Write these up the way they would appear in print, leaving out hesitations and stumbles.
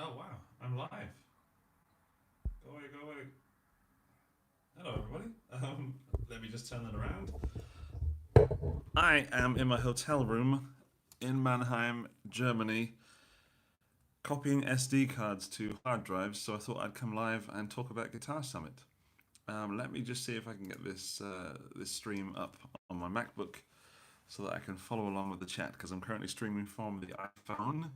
Oh wow, I'm live. Go away, go away. Hello everybody. Let me just turn that around. I am in my hotel room in Mannheim, Germany, copying SD cards to hard drives. So I thought I'd come live and talk about Guitar Summit. Let me just see if I can get this stream up on my MacBook so that I can follow along with the chat because I'm currently streaming from the iPhone.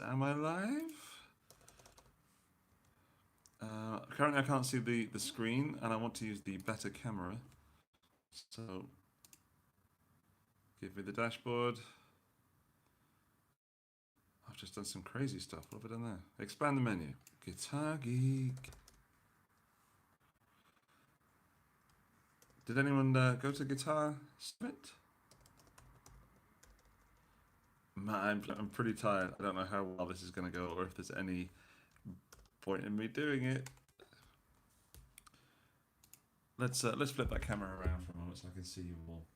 Am I live? Currently I can't see the screen and I want to use the better camera. So give me the dashboard. I've just done some crazy stuff. What have I done there? Expand the menu. Guitar Geek. Did anyone go to Guitar Summit? I'm pretty tired. I don't know how well this is going to go or if there's any point in me doing it. Let's flip that camera around for a moment so I can see you all.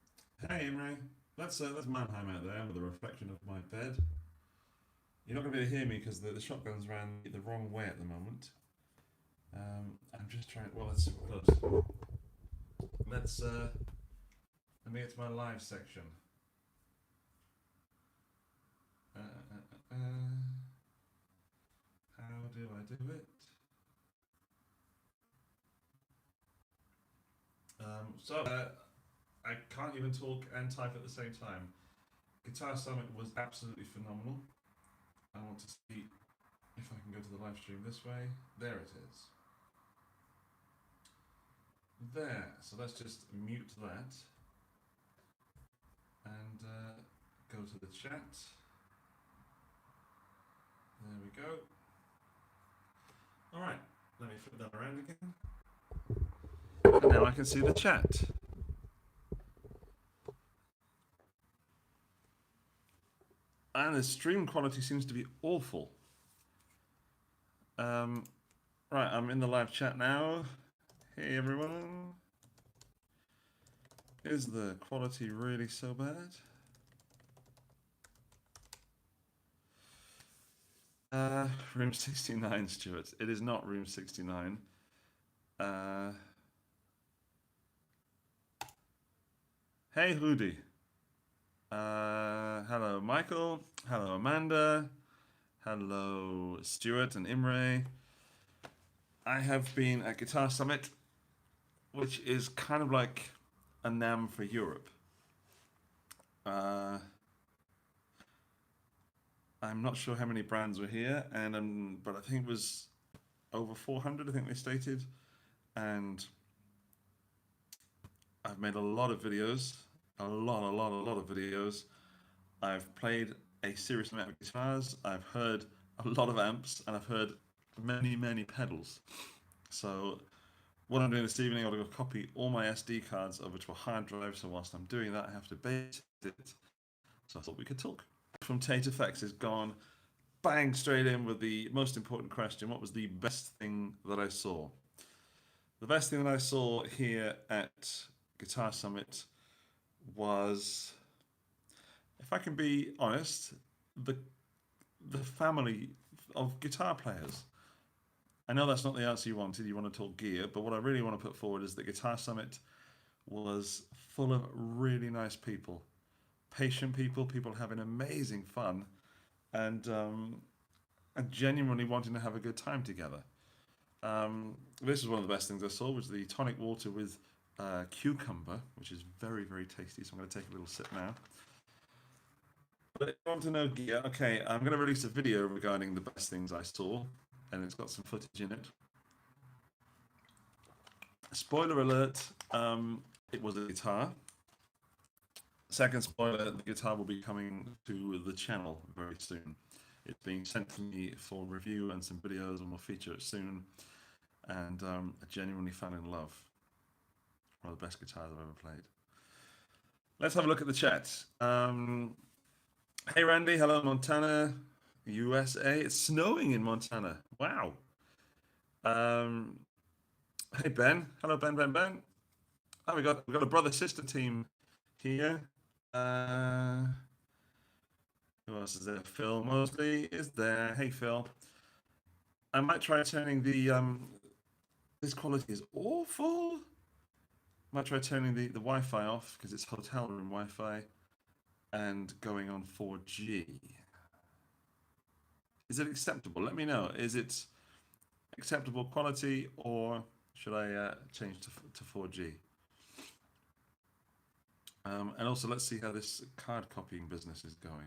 Hey Imre, that's Mannheim out there with the reflection of my bed. You're not going to be able to hear me because the shotgun's ran the wrong way at the moment. I'm just trying. Well, let's see what goes. Let me get to my live section. How do I do it? I can't even talk and type at the same time. Guitar Summit was absolutely phenomenal. I want to see if I can go to the live stream this way. There it is. There. So let's just mute that and go to the chat. There we go. All right. Let me flip that around again. And now I can see the chat. And the stream quality seems to be awful. Right, I'm in the live chat now. Hey everyone. Is the quality really so bad? Room 69, Stuart. It is not room 69. Hey Rudy. Hello Michael. Hello Amanda. Hello Stuart and Imre. I have been at Guitar Summit, which is kind of like a NAMM for Europe. I'm not sure how many brands were here, but I think it was over 400. I think they stated, and I've made a lot of videos, a lot of videos. I've played a serious amount of guitars. I've heard a lot of amps, and I've heard many pedals. So what I'm doing this evening, I'm going to copy all my SD cards over to a hard drive. So whilst I'm doing that, I have to base it. So I thought we could talk. From Tate Effects is gone. Bang, straight in with the most important question. What was the best thing that I saw? The best thing that I saw here at Guitar Summit was, if I can be honest, the family of guitar players. I know that's not the answer you wanted. You want to talk gear, but what I really want to put forward is that Guitar Summit was full of really nice people, patient people having amazing fun, and genuinely wanting to have a good time together. This is one of the best things I saw was the tonic water with cucumber, which is very tasty. So I'm going to take a little sip now. But if you want to know gear, okay, I'm going to release a video regarding the best things I saw, and it's got some footage in it. Spoiler alert, it was a guitar. Second spoiler, the guitar will be coming to the channel very soon. It's being sent to me for review and some videos, and we'll feature it soon. And I genuinely fell in love. One of the best guitars I've ever played. Let's have a look at the chat. Hey Randy, hello Montana, USA. It's snowing in Montana. Wow. Hey Ben, hello Ben. Oh, we got a brother sister team here. Who Who else is there? Phil Mosley is there. Hey, Phil. I might try turning the this quality is awful. Might try turning the Wi-Fi off because it's hotel room Wi-Fi and going on 4G. Is it acceptable? Let me know. Is it acceptable quality, or should I change to 4G? And also, let's see how this card copying business is going.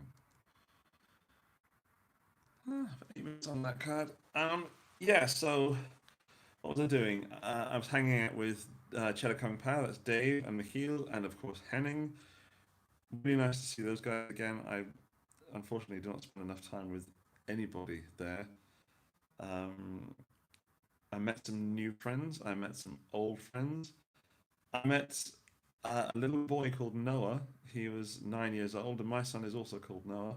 8 minutes on that card. Yeah, so what was I doing? I was hanging out with Cheddar Kung Pao, that's Dave and Mikael, and of course Henning. Really nice to see those guys again. I unfortunately do not spend enough time with anybody there. Um, I met some new friends. I met some old friends. I met a little boy called Noah. He was 9 years old, and my son is also called Noah.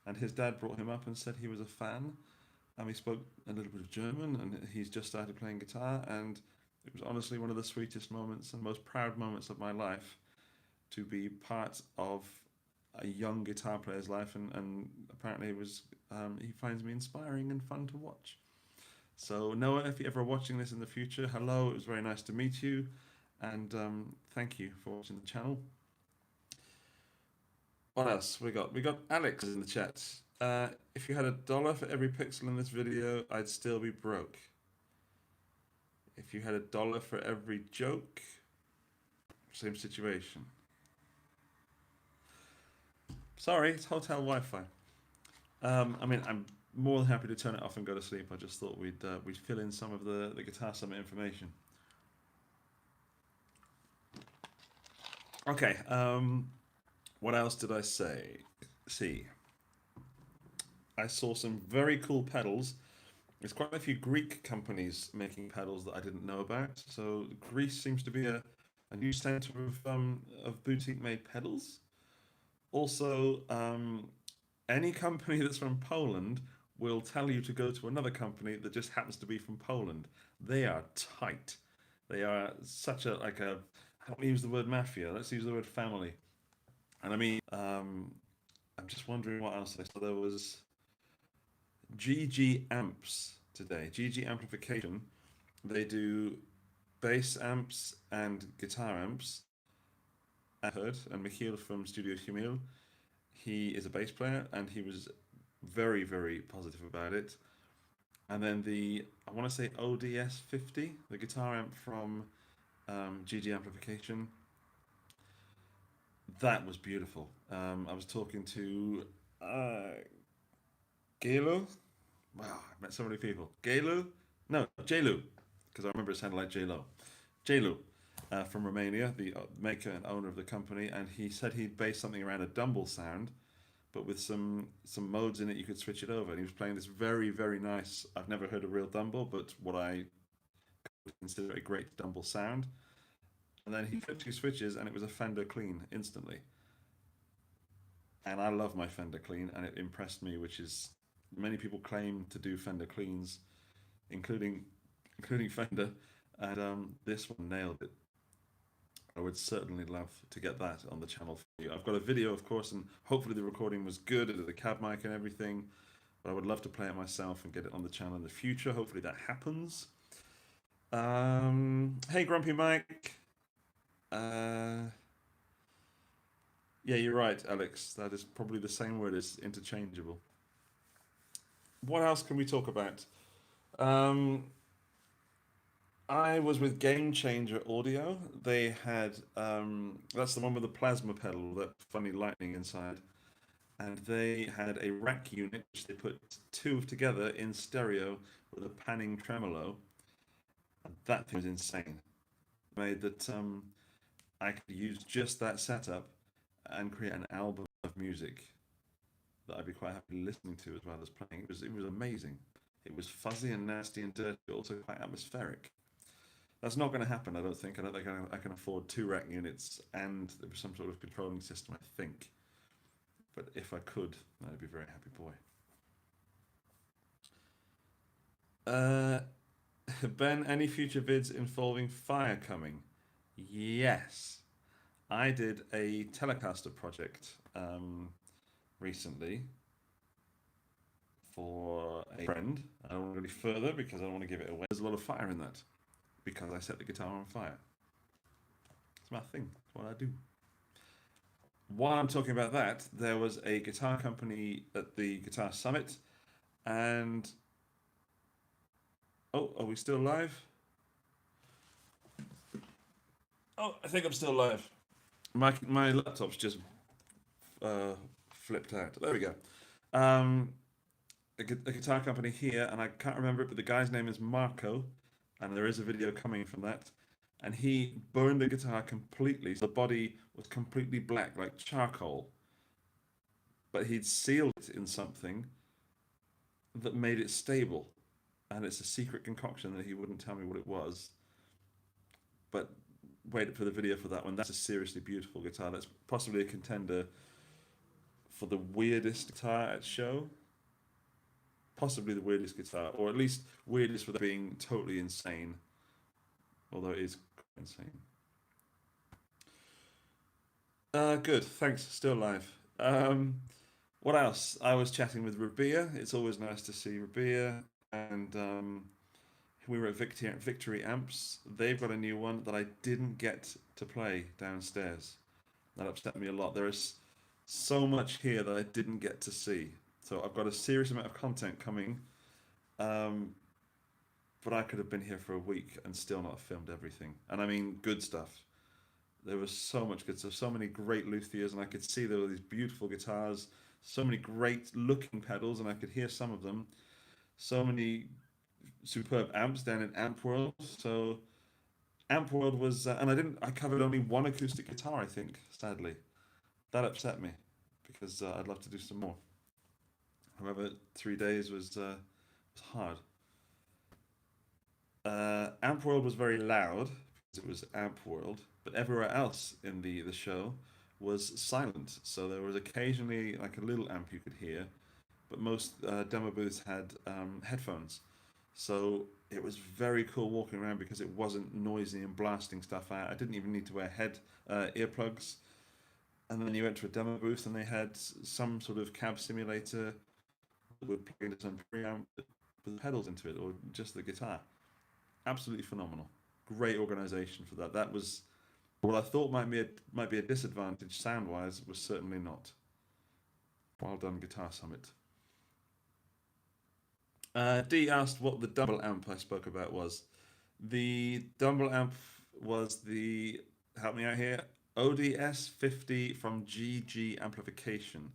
And his dad brought him up and said he was a fan. And we spoke a little bit of German, and he's just started playing guitar. And it was honestly one of the sweetest moments and most proud moments of my life to be part of a young guitar player's life. And apparently it was he finds me inspiring and fun to watch. So Noah, if you're ever watching this in the future, hello. It was very nice to meet you, and thank you for watching the channel. What else we got? We got Alex in the chat. If you had $1 for every pixel in this video, I'd still be broke. If you had $1 for every joke, same situation. Sorry, it's hotel Wi-Fi. I mean, I'm more than happy to turn it off and go to sleep. I just thought we'd fill in some of the Guitar Summit information. Okay. What else did I say? See, I saw some very cool pedals. There's quite a few Greek companies making pedals that I didn't know about. So Greece seems to be a new center of boutique-made pedals. Also, any company that's from Poland will tell you to go to another company that just happens to be from Poland. They are tight. They are such a like a. I don't use the word mafia. Let's use the word family. And I mean, I'm just wondering what else I saw. There was GG Amps today. GG Amplification. They do bass amps and guitar amps. I heard, and Mikael from Studio Humil, he is a bass player, and he was very, very positive about it. And then I want to say ODS 50, the guitar amp from GG Amplification. That was beautiful. I was talking to Galo. Wow, I've met so many people. Galo? No, Jlu, because I remember it sounded like J-Lo. Jlu from Romania, the maker and owner of the company, and he said he'd based something around a Dumble sound, but with some modes in it, you could switch it over. And he was playing this very, very nice. I've never heard a real Dumble, but what I consider a great Dumble sound. And then he flipped two switches, and it was a Fender Clean instantly. And I love my Fender Clean, and it impressed me, which is many people claim to do Fender Cleans, including Fender, and this one nailed it. I would certainly love to get that on the channel for you. I've got a video, of course, and hopefully the recording was good, the cab mic and everything. But I would love to play it myself and get it on the channel in the future. Hopefully that happens. Hey, Grumpy Mike. Yeah, you're right, Alex. That is probably the same word as interchangeable. What else can we talk about? I was with Game Changer Audio. They had that's the one with the plasma pedal, that funny lightning inside, and they had a rack unit which they put two together in stereo with a panning tremolo. And that thing was insane. Made that I could use just that setup and create an album of music that I'd be quite happy listening to as well as playing. It was amazing. It was fuzzy and nasty and dirty, but also quite atmospheric. That's not going to happen, I don't think. I don't think I can afford two rack units and some sort of controlling system, I think. But if I could, I'd be a very happy boy. Ben, any future vids involving fire coming? Yes. I did a Telecaster project recently, for a friend. I don't want to go any further because I don't want to give it away. There's a lot of fire in that because I set the guitar on fire. It's my thing. It's what I do. While I'm talking about that, there was a guitar company at the Guitar Summit, and oh, are we still live? Oh, I think I'm still live. My laptop's just flipped out. There we go. A guitar company here, and I can't remember it, but the guy's name is Marco, and there is a video coming from that. And he burned the guitar completely, so the body was completely black, like charcoal. But he'd sealed it in something that made it stable, and it's a secret concoction that he wouldn't tell me what it was. But wait for the video for that one. That's a seriously beautiful guitar. That's possibly a contender for the weirdest guitar at show. Possibly the weirdest guitar, or at least weirdest without being totally insane. Although it is insane. Good, thanks. Still live. What else? I was chatting with Rabia. It's always nice to see Rabia. And we were at Victory Amps. They've got a new one that I didn't get to play downstairs. That upset me a lot. There is so much here that I didn't get to see. So I've got a serious amount of content coming. But I could have been here for a week and still not have filmed everything. And I mean good stuff. There was so much good stuff, so many great luthiers, and I could see there were these beautiful guitars, so many great looking pedals, and I could hear some of them. So many superb amps down in Amp World. So Amp World was, and I covered only one acoustic guitar, I think, sadly. That upset me because I'd love to do some more. However, 3 days was hard. Amp World was very loud because it was Amp World, but everywhere else in the show was silent. So there was occasionally like a little amp you could hear, but most demo booths had headphones. So it was very cool walking around because it wasn't noisy and blasting stuff out. I didn't even need to wear earplugs. And then you went to a demo booth and they had some sort of cab simulator that would plug into some preamp with pedals into it, or just the guitar. Absolutely phenomenal. Great organization for that. That was what I thought might be a disadvantage sound-wise, was certainly not. Well done, Guitar Summit. D asked what the Dumble Amp I spoke about was. The Dumble Amp was the, help me out here, ODS 50 from GG Amplification.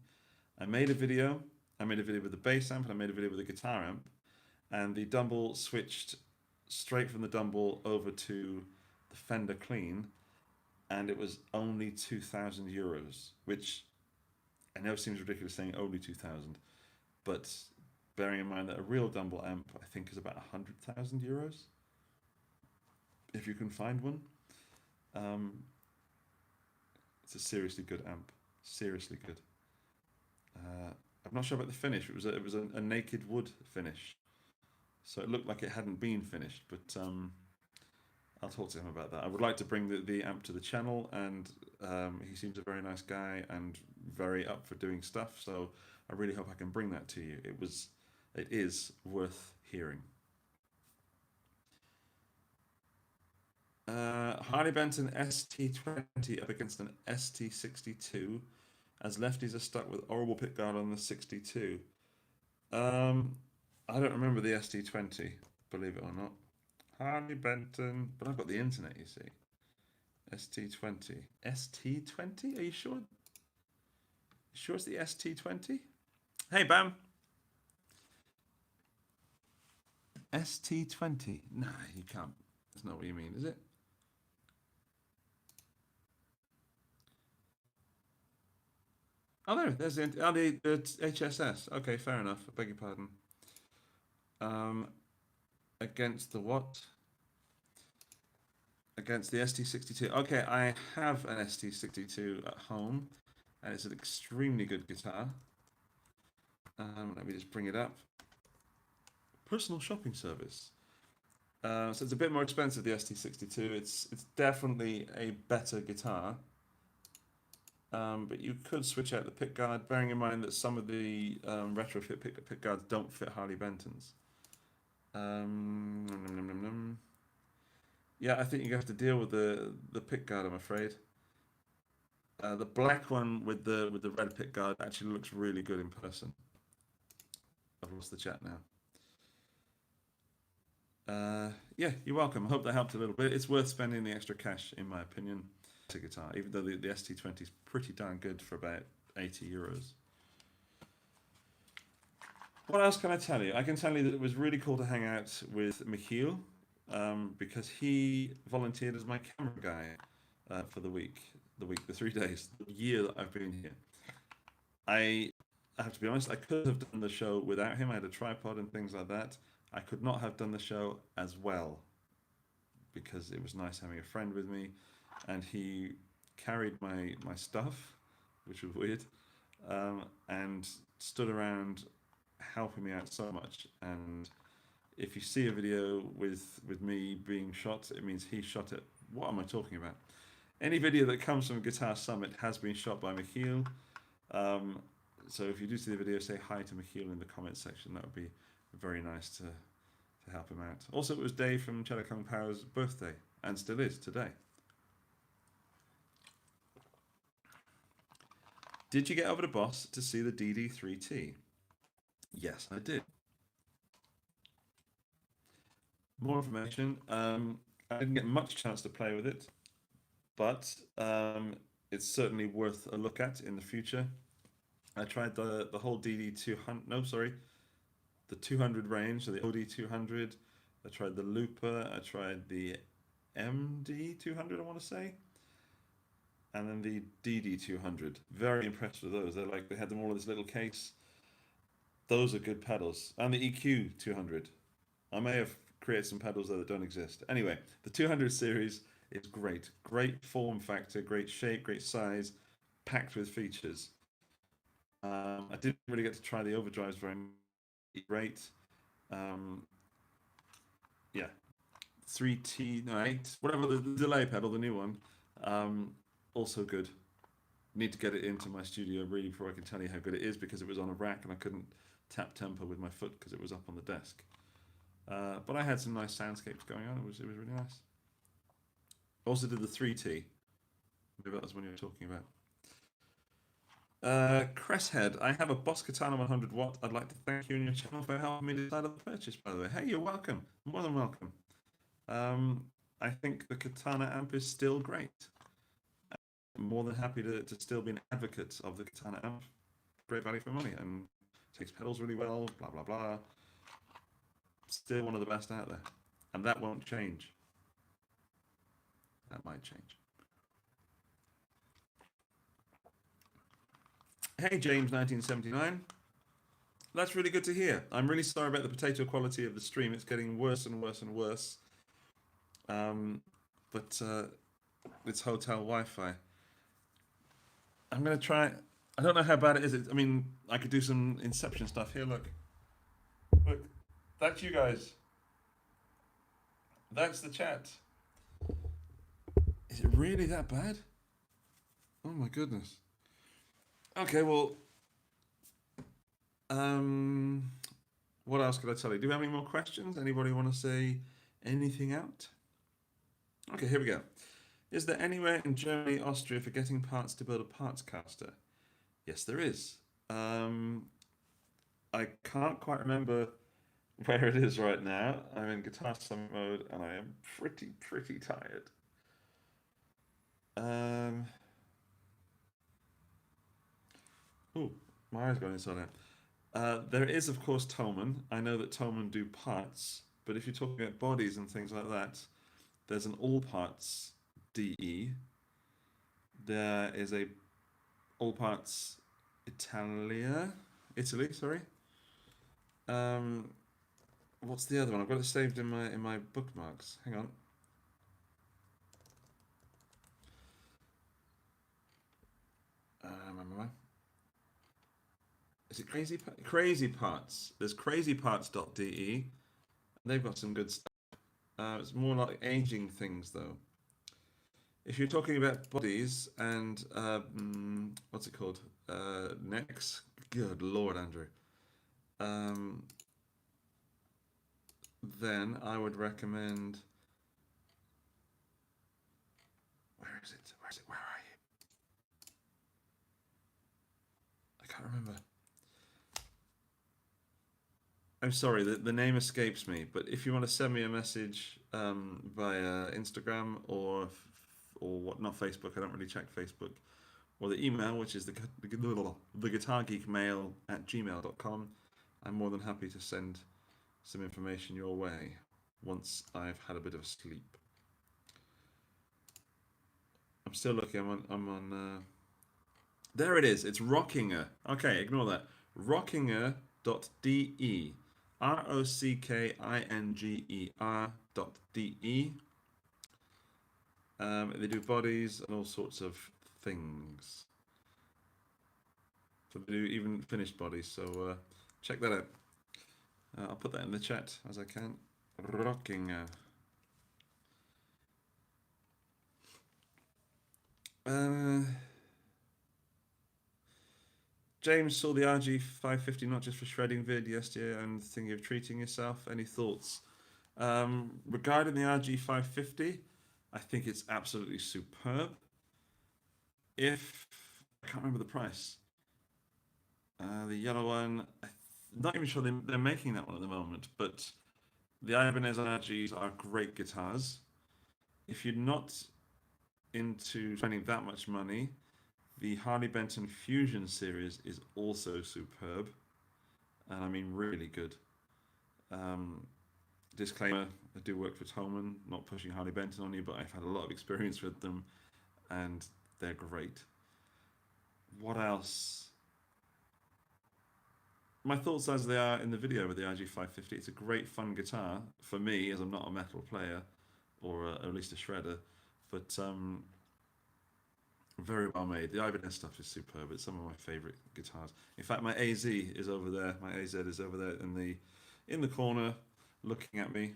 I made a video with the bass amp, and I made a video with the guitar amp, and the Dumble switched straight from the Dumble over to the Fender Clean, and it was only €2,000, which I know seems ridiculous saying only 2,000, but bearing in mind that a real Dumble amp I think is about €100,000, if you can find one. It's a seriously good amp, seriously good. I'm not sure about the finish. It was a naked wood finish. So it looked like it hadn't been finished, but I'll talk to him about that. I would like to bring the amp to the channel, and he seems a very nice guy and very up for doing stuff, so I really hope I can bring that to you. It is worth hearing. Harley Benton ST20 up against an ST62, as lefties are stuck with horrible pickguard on the 62. I don't remember the ST20, believe it or not. Harley Benton, but I've got the internet, you see. ST20. ST20? Are you sure? Sure it's the ST20? Hey, Bam. ST20. Nah, you can't. That's not what you mean, is it? Oh, there's the HSS. Okay, fair enough. I beg your pardon. Against the what? Against the ST62. Okay, I have an ST62 at home, and it's an extremely good guitar. Let me just bring it up. Personal shopping service. So it's a bit more expensive, the ST62. It's definitely a better guitar. But you could switch out the pick guard, bearing in mind that some of the retrofit pick guards don't fit Harley Benton's. Nom, nom, nom, nom. Yeah, I think you have to deal with the pick guard, I'm afraid. The black one with the red pick guard actually looks really good in person. I've lost the chat now. Yeah, you're welcome. I hope that helped a little bit. It's worth spending the extra cash, in my opinion, to guitar, even though the ST20 is pretty darn good for about 80 euros. What else can I tell you? I can tell you that it was really cool to hang out with Mikael, because he volunteered as my camera guy for the 3 days, the year that I've been here. I have to be honest, I could have done the show without him. I had a tripod and things like that. I could not have done the show as well because it was nice having a friend with me, and he carried my stuff, which was weird, and stood around helping me out so much. And if you see a video with me being shot, it means he shot it. What am I talking about? Any video that comes from Guitar Summit has been shot by Mikael. So if you do see the video, say hi to Mikael in the comments section. That would be very nice to help him out. Also, it was Dave from Cello Kung Power's birthday, and still is today. Did you get over to Boss to see the DD3T? Yes, I did. More information. I didn't get much chance to play with it, but it's certainly worth a look at in the future. I tried the whole DD200. No, sorry, the 200 range, so the OD200. I tried the Looper. I tried the MD200, I want to say, and then the DD200. Very impressed with those. They had them all in this little case. Those are good pedals, and the EQ200. I may have created some pedals there that don't exist. Anyway, the 200 series is great. Great form factor, great shape, great size, packed with features. I didn't really get to try the overdrives very much. Great. Yeah, 3T, no, 8, whatever, the delay pedal, the new one, also good. Need to get it into my studio really before I can tell you how good it is, because it was on a rack and I couldn't tap tempo with my foot because it was up on the desk. But I had some nice soundscapes going on. It was really nice. Also did the 3T. Maybe that was one you were talking about. Cresshead, I have a Boss Katana 100 watt. I'd like to thank you and your channel for helping me decide on the purchase, by the way. Hey, you're welcome. More than welcome. I think the Katana amp is still great. I'm more than happy to still be an advocate of the Katana amp. Great value for money and takes pedals really well, blah, blah, blah. Still one of the best out there. And that won't change. That might change. Hey, James 1979. That's really good to hear. I'm really sorry about the potato quality of the stream. It's getting worse and worse and worse. But it's hotel Wi-Fi. I'm going to try. I don't know how bad it is. I mean, I could do some Inception stuff here. Look. Look. That's you guys. That's the chat. Is it really that bad? Oh my goodness. Okay, well, what else could I tell you? Do we have any more questions? Anybody want to say anything out? Okay, here we go. Is there anywhere in Germany, Austria for getting parts to build a parts caster? Yes, there is. I can't quite remember where it is right now. I'm in Guitar Summit mode and I am pretty tired. Oh, my eyes going inside out. There is, of course, Thomann. I know that Thomann do parts, but if you're talking about bodies and things like that, there's an all parts DE. There is a all parts Italy, sorry. What's the other one? I've got it saved in my bookmarks. Hang on. Is it Crazy Parts? There's crazyparts.de, and they've got some good stuff. It's more like aging things though. If you're talking about bodies and what's it called? Necks. Good Lord, Andrew. Um, then I would recommend. Where is it? Where is it? Where are you? I can't remember. I'm sorry, the name escapes me. But if you want to send me a message via Instagram or what? Not Facebook. I don't really check Facebook. Or the email, which is the Guitar Geek mail at gmail.com. I'm more than happy to send some information your way once I've had a bit of sleep. I'm still looking. I'm on. There it is. It's Rockinger. Okay, ignore that. Rockinger.de. ROCKINGER.de. They do bodies and all sorts of things. So they do even finished bodies. So check that out. I'll put that in the chat as I can. Rockinger. James saw the RG 550 not just for shredding vid yesterday and thinking of treating yourself. Any thoughts? Regarding the RG 550, I think it's absolutely superb. If I can't remember the price, the yellow one, I'm not even sure they're making that one at the moment, but the Ibanez RGs are great guitars. If you're not into spending that much money, the Harley Benton Fusion series is also superb, and I mean really good. Um, Disclaimer: I do work for Tolman, not pushing Harley Benton on you, but I've had a lot of experience with them, and they're great. What else? My thoughts as they are in the video with the RG550. It's a great fun guitar for me, as I'm not a metal player, or at least a shredder, but very well made. The Ibanez stuff is superb. It's some of my favourite guitars. In fact, my AZ is over there. My AZ is over there in the corner, looking at me.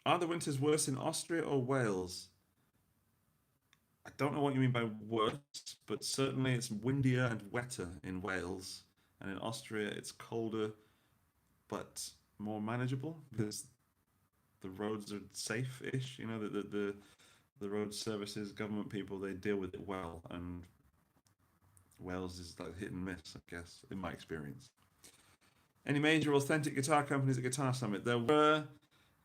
Are the winters worse in Austria or Wales? I don't know what you mean by worse, but certainly it's windier and wetter in Wales, and in Austria it's colder but more manageable because the roads are safe-ish. You know, the road services, government people, they deal with it well, and Wales is like hit and miss, I guess, in my experience. Any major authentic guitar companies at Guitar Summit? There were.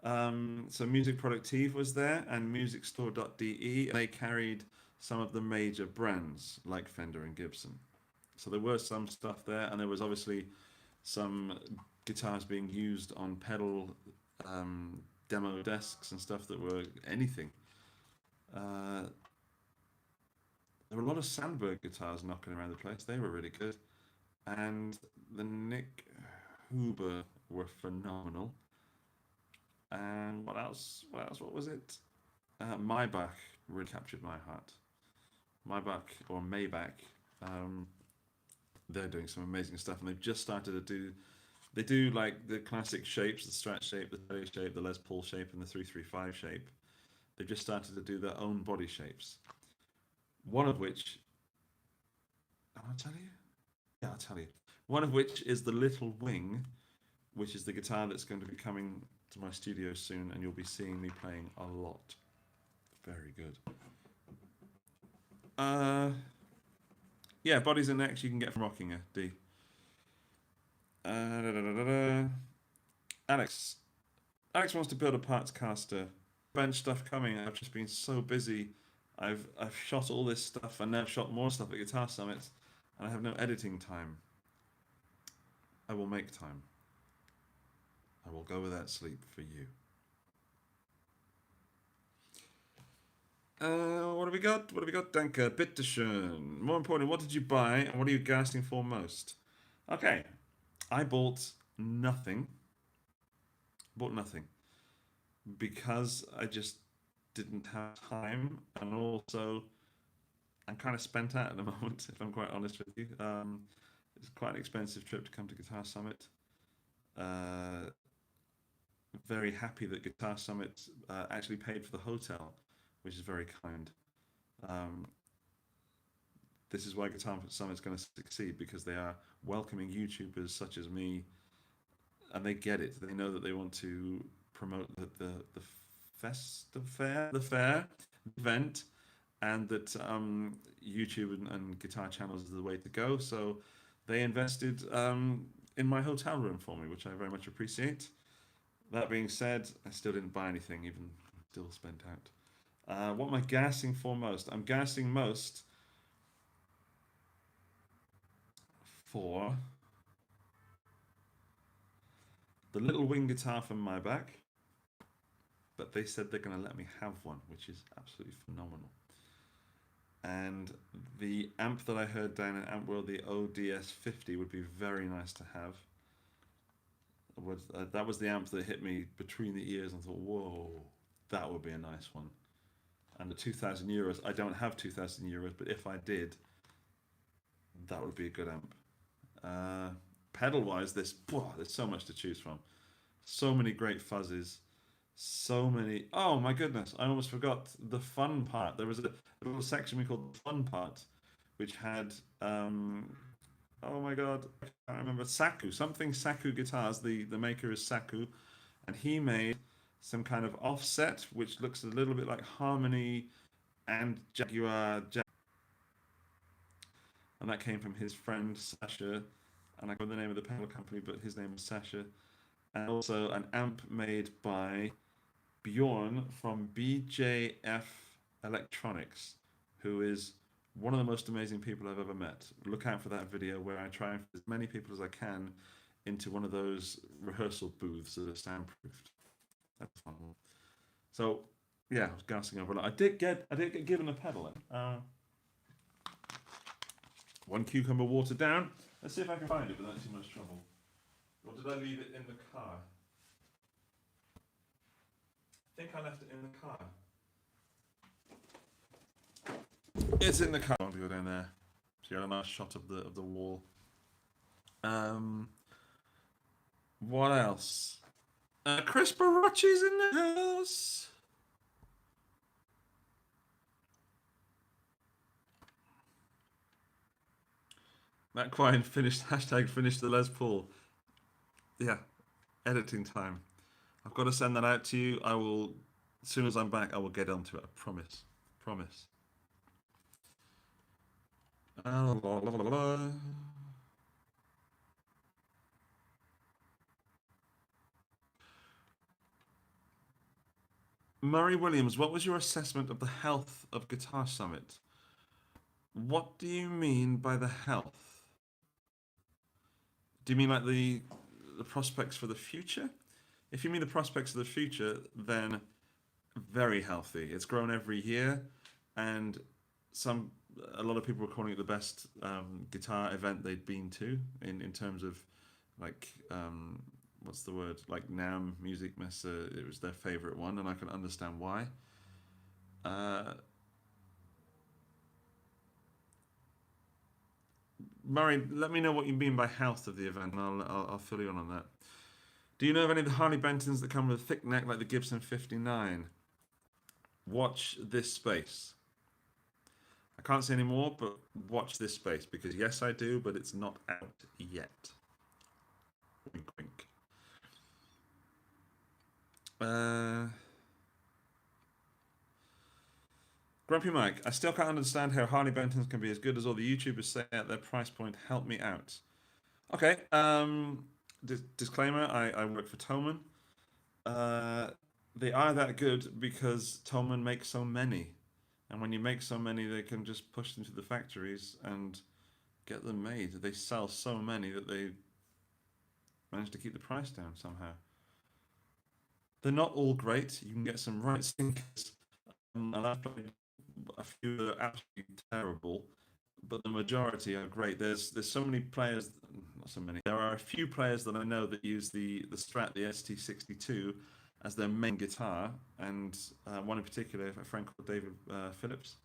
So Music Productive was there and musicstore.de. They carried some of the major brands like Fender and Gibson. So there were some stuff there, and there was obviously some guitars being used on pedal demo desks and stuff that were anything. There were a lot of Sandberg guitars knocking around the place. They were really good. And the Nick Huber were phenomenal. And what else? What else? What was it? Maybach really captured my heart. Maybach or Maybach, um, they're doing some amazing stuff, and they've just started to do. They do like the classic shapes, the Strat shape, the Tele shape, the Les Paul shape, and the 335 shape. They've just started to do their own body shapes. One of which, I'll tell you. Yeah, I'll tell you. One of which is the Little Wing, which is the guitar that's going to be coming to my studio soon, and you'll be seeing me playing a lot. Very good. Yeah, bodies and necks you can get from Rockinger D. Da, da, da, da. Alex. Alex wants to build a parts caster. Bench stuff coming. I've just been so busy. I've shot all this stuff and now shot more stuff at Guitar Summit, and I have no editing time. I will make time. I will go without sleep for you. What have we got? What have we got? Danke, bitteschön. More importantly, what did you buy and what are you gasping for most? Okay, I bought nothing. Bought nothing because I just didn't have time, and also I'm kind of spent out at the moment, if I'm quite honest with you. It's quite an expensive trip to come to Guitar Summit. Uh, very happy that Guitar Summit actually paid for the hotel, which is very kind. Um, this is why Guitar Summit is going to succeed, because they are welcoming YouTubers such as me, and they get it. They know that they want to promote the the fair event, and that YouTube and guitar channels is the way to go. So they invested in my hotel room for me, which I very much appreciate. That being said, I still didn't buy anything, even still spent out. What am I gassing for most? I'm gassing most for the little wing guitar from Maybach, but they said they're going to let me have one, which is absolutely phenomenal. And the amp that I heard down in Amp World, the ODS50, would be very nice to have. That was the amp that hit me between the ears and thought, whoa, that would be a nice one. And the 2,000 euros, I don't have 2,000 euros, but if I did, that would be a good amp. Pedal wise, there's so much to choose from. So many great fuzzes. So many. Oh my goodness, I almost forgot the fun part. There was a little section we called the fun part, which had, oh my god, I can't remember, Saku, something Saku guitars. The maker is Saku, and he made some kind of offset which looks a little bit like Harmony and Jaguar, and that came from his friend Sasha, and I can't remember the name of the pedal company, but his name is Sasha. And also an amp made by Bjorn from BJF Electronics, who is one of the most amazing people I've ever met. Look out for that video where I try and fit as many people as I can into one of those rehearsal booths that are soundproofed. That's fun. So yeah, I was gassing over a lot. I did get given a pedal. One cucumber watered down. Let's see if I can find it without too much trouble. Or did I leave it in the car? I think I left it in the car. It's in the car. I want to go down there. So you got a nice shot of the wall. What else? Chris Baracci's in the house. Matt Quine finished #finished the Les Paul. Yeah, editing time. I've got to send that out to you. I will, as soon as I'm back, I will get onto it. I promise. Promise. La, la, la, la. Murray Williams, what was your assessment of the health of Guitar Summit? What do you mean by the health? Do you mean like the prospects for the future? If you mean the prospects of the future, then very healthy. It's grown every year, and some a lot of people were calling it the best guitar event they'd been to in terms of like what's the word, like NAM Music Messe. It was their favorite one, and I can understand why. Uh, Murray, let me know what you mean by health of the event, and I'll fill you in on that. Do you know of any of the Harley Bentons that come with a thick neck like the Gibson 59? Watch this space. I can't say any more, but watch this space, because yes, I do, but it's not out yet. Wink, wink. Grumpy Mike, I still can't understand how Harley Bentons can be as good as all the YouTubers say at their price point. Help me out. Okay. Disclaimer: I work for Thomann. They are that good because Thomann makes so many, and when you make so many, they can just push them to the factories and get them made. They sell so many that they manage to keep the price down somehow. They're not all great. You can get some right stinkers, and I've played a few that are absolutely terrible, but the majority are great. There's so many players, not so many. There are a few players that I know that use the Strat, the ST62, as their main guitar, and one in particular, a friend called David Phillips.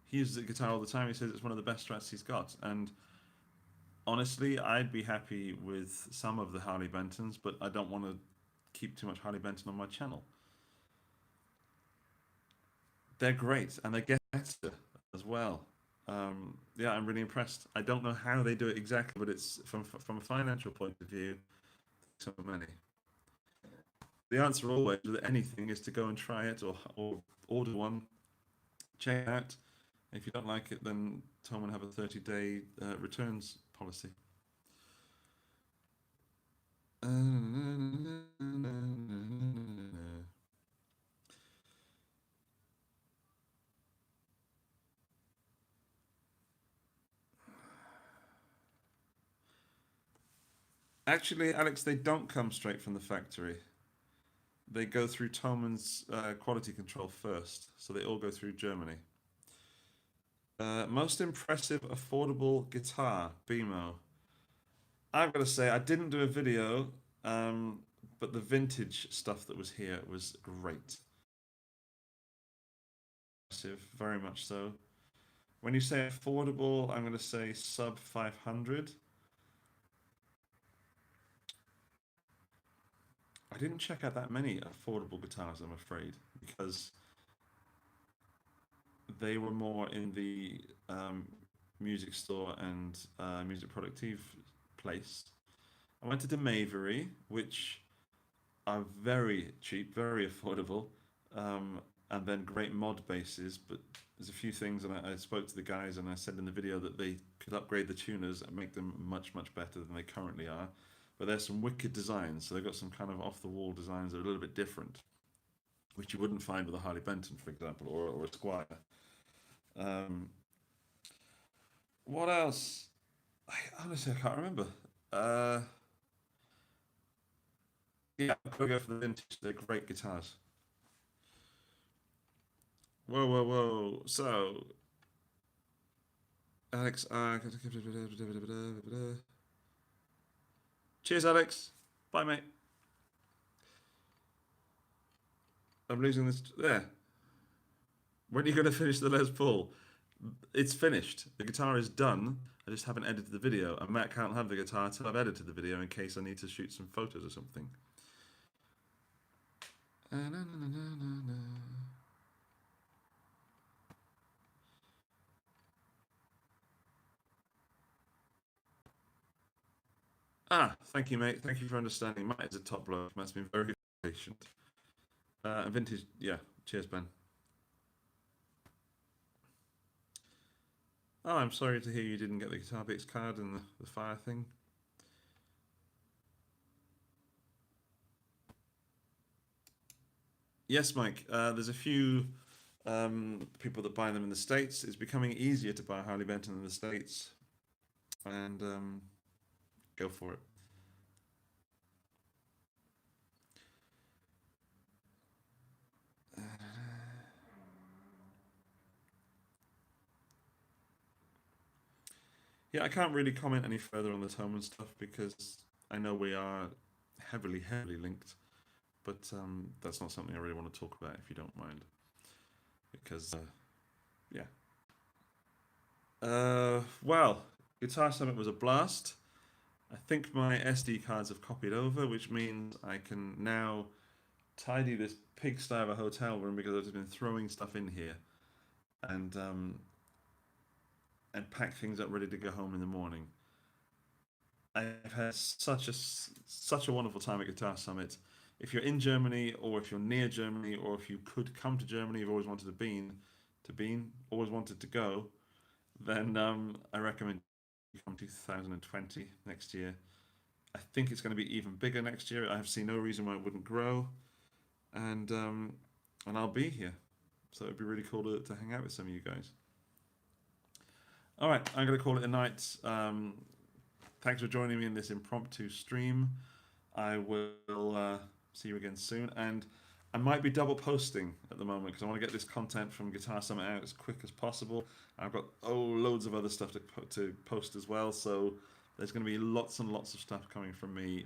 He uses the guitar all the time. He says it's one of the best Strats he's got, and honestly, I'd be happy with some of the Harley Bentons, but I don't want to keep too much Harley Benton on my channel. They're great, and they get better as well. Yeah, I'm really impressed. I don't know how they do it exactly, but it's from a financial point of view, so many. The answer always with anything is to go and try it or order one, check it out. If you don't like it, then Tom will have a 30-day returns policy. Actually, Alex, they don't come straight from the factory. They go through Thoman's quality control first, so they all go through Germany. Most impressive affordable guitar, BMO. I've got to say, I didn't do a video, but the vintage stuff that was here was great. Impressive, very much so. When you say affordable, I'm going to say sub 500. I didn't check out that many affordable guitars, I'm afraid, because they were more in the music store and music productive place. I went to the Mavery, which are very cheap, very affordable, and then great mod bases. But there's a few things, and I spoke to the guys, and I said in the video that they could upgrade the tuners and make them much, much better than they currently are. But there's some wicked designs, so they've got some kind of off-the-wall designs that are a little bit different, which you wouldn't find with a Harley Benton, for example, or a Squire. Um, what else? Honestly, I can't remember. Uh, yeah, I'll probably go for the vintage. They're great guitars. Whoa, whoa, whoa. So, Alex, cheers, Alex. Bye, mate. I'm losing this. There. When are you going to finish the Les Paul? It's finished. The guitar is done. I just haven't edited the video. And Matt can't have the guitar until I've edited the video in case I need to shoot some photos or something. Thank you, mate. Thank you for understanding. Matt is a top bloke. Matt's been very patient. Vintage, yeah. Cheers, Ben. Oh, I'm sorry to hear you didn't get the Guitar Picks card and the fire thing. Yes, Mike. There's a few people that buy them in the States. It's becoming easier to buy Harley Benton in the States. And go for it. Yeah, I can't really comment any further on the Toman stuff because I know we are heavily, heavily linked. But that's not something I really want to talk about if you don't mind. Because, yeah. Well, Guitar Summit was a blast. I think my SD cards have copied over, which means I can now tidy this pigsty of a hotel room because I've just been throwing stuff in here and pack things up ready to go home in the morning. I've had such a wonderful time at Guitar Summit. If you're in Germany, or if you're near Germany, or if you could come to Germany, you've always wanted always wanted to go, then I recommend you come 2020 next year. I think it's going to be even bigger next year. I have seen no reason why it wouldn't grow, and I'll be here, so it'd be really cool to hang out with some of you guys. All right, I'm going to call it a night. Thanks for joining me in this impromptu stream. I will see you again soon, and I might be double posting at the moment because I want to get this content from Guitar Summit out as quick as possible. I've got loads of other stuff to post as well, so there's going to be lots and lots of stuff coming from me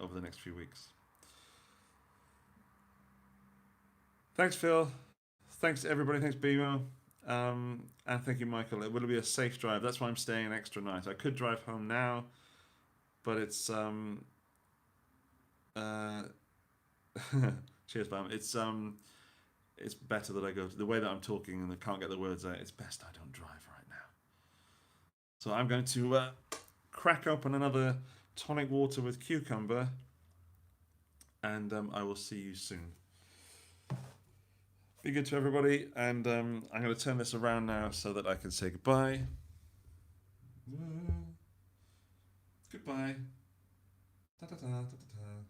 over the next few weeks. Thanks, Phil. Thanks, everybody. Thanks, Bimo. And thank you, Michael. It will be a safe drive. That's why I'm staying an extra night. I could drive home now, but it's Cheers, fam. It's better that I go the way that I'm talking and I can't get the words out. It's best I don't drive right now. So I'm going to crack open another tonic water with cucumber, and I will see you soon. Be good to everybody, and I'm going to turn this around now so that I can say goodbye. Goodbye. Da, da, da, da, da, da.